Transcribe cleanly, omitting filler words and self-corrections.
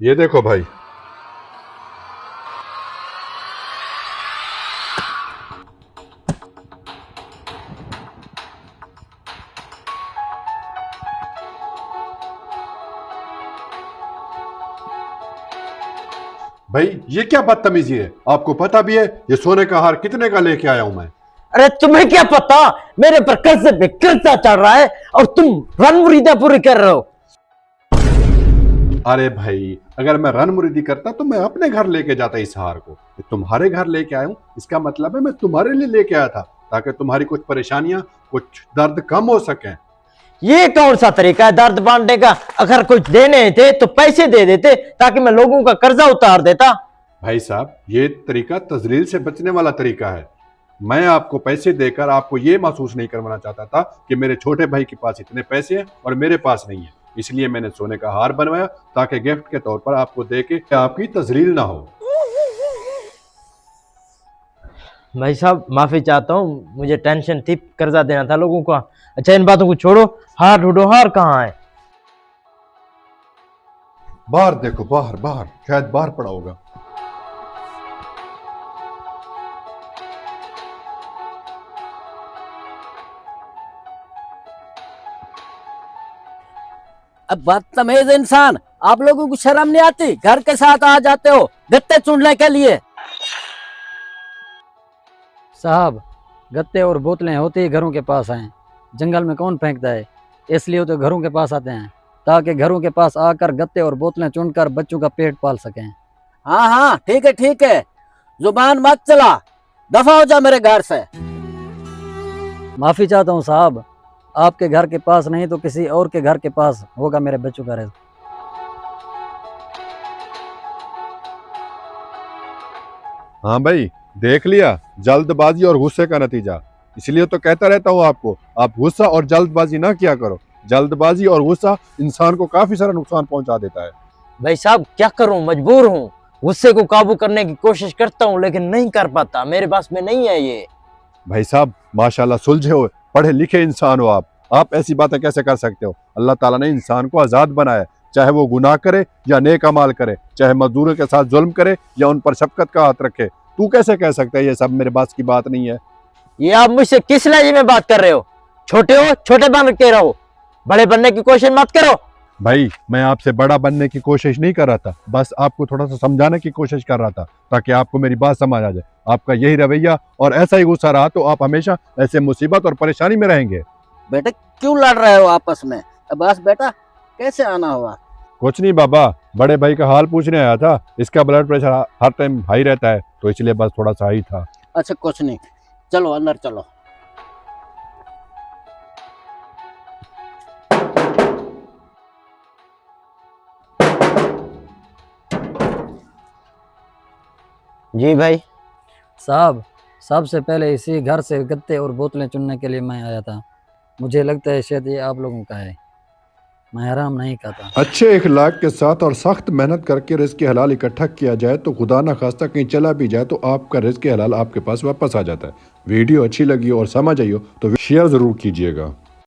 ये देखो भाई। भाई ये क्या बदतमीजी है? आपको पता भी है ये सोने का हार कितने का लेके आया हूं मैं? अरे तुम्हें क्या पता, मेरे पर कर्ज पे कर्जा चढ़ रहा है और तुम रन मुरीदा पूरी कर रहे हो। अरे भाई, अगर मैं रन मुरीदी करता तो मैं अपने घर लेके जाता इस हार को। तुम्हारे घर लेके आया हूं, इसका मतलब है मैं तुम्हारे लिए लेके आया था, ताकि तुम्हारी कुछ परेशानियां, कुछ दर्द कम हो सके। ये कौन सा तरीका है दर्द बांटने का? अगर कुछ देने थे तो पैसे दे देते ताकि मैं लोगों का कर्जा उतार देता। भाई साहब, ये तरीका तजलील से बचने वाला तरीका है। मैं आपको पैसे देकर आपको ये महसूस नहीं करवाना चाहता था कि मेरे छोटे भाई के पास इतने पैसे हैं और मेरे पास नहीं है। इसलिए मैंने सोने का हार बनवाया ताकि गिफ्ट के तौर पर आपको दे के आपकी तजलील ना हो। भाई साहब माफी चाहता हूँ, मुझे टेंशन थी, कर्जा देना था लोगों का। अच्छा इन बातों को छोड़ो, हार ढूंढो, हार कहाँ है? बाहर देखो, बाहर बाहर, शायद बाहर पड़ा होगा। अब बदतमीज इंसान, आप लोगों को शर्म नहीं आती? घर के साथ आ जाते हो गत्ते चुनने के लिए। साहब, गत्ते और बोतलें होते ही घरों के पास आए। जंगल में कौन फेंकता है, इसलिए तो घरों के पास आते हैं, ताकि घरों के पास आकर गत्ते और बोतलें चुनकर बच्चों का पेट पाल सकें। हाँ हाँ ठीक है ठीक है, जुबान मत चला, दफा हो जा मेरे घर से। माफी चाहता हूँ साहब, आपके घर के पास नहीं तो किसी और के घर के पास होगा मेरे बच्चों का रिज़्क। हाँ भाई, देख लिया जल्दबाजी और गुस्से का नतीजा। इसलिए तो कहता रहता हूँ आपको, आप गुस्सा और जल्दबाजी ना किया करो। जल्दबाजी और गुस्सा इंसान को काफी सारा नुकसान पहुंचा देता है। भाई साहब क्या करूं, मजबूर हूं। गुस्से को काबू करने की कोशिश करता हूं लेकिन नहीं कर पाता, मेरे पास में नहीं है ये। भाई साहब माशाल्लाह, सुलझे हो, पढ़े लिखे इंसान हो आप ऐसी बातें कैसे कर सकते हो? अल्लाह ताला ने इंसान को आज़ाद बनाया, चाहे वो गुनाह करे या नेक अमाल करे, चाहे मजदूरों के साथ जुल्म करे या उन पर शफकत का हाथ रखे। तू कैसे कह सकता है ये सब मेरे बास की बात नहीं है? ये आप मुझसे किस लहजे में बात कर रहे हो? छोटे हो, छोटे बन के रहो, बड़े बनने की कोशिश मत करो। भाई मैं आपसे बड़ा बनने की कोशिश नहीं कर रहा था, बस आपको थोड़ा सा समझाने की कोशिश कर रहा था ताकि आपको मेरी बात समझ आ जाए। आपका यही रवैया और ऐसा ही गुस्सा रहा तो आप हमेशा ऐसे मुसीबत और परेशानी में रहेंगे। बेटे क्यों लड़ रहे हो आपस में? बस बेटा, कैसे आना हुआ? कुछ नहीं बाबा, बड़े भाई का हाल पूछने आया था। इसका ब्लड प्रेशर हर टाइम हाई रहता है तो इसलिए बस थोड़ा सा हाई था। अच्छा कुछ नहीं, चलो अंदर चलो। जी भाई। साहब, सबसे पहले इसी घर से गत्ते और बोतलें चुनने के लिए मैं आया था। मुझे लगता है शायद ये आप लोगों का है। मैं हराम नहीं खाता। अच्छे इखलाक के साथ और सख्त मेहनत करके रिज़्क़ हलाल इकट्ठा किया जाए तो खुदा ना खास्ता कहीं चला भी जाए तो आपका रिज़्क़ हलाल आपके पास वापस आ जाता है। वीडियो अच्छी लगी और समझ आई हो तो शेयर ज़रूर कीजिएगा।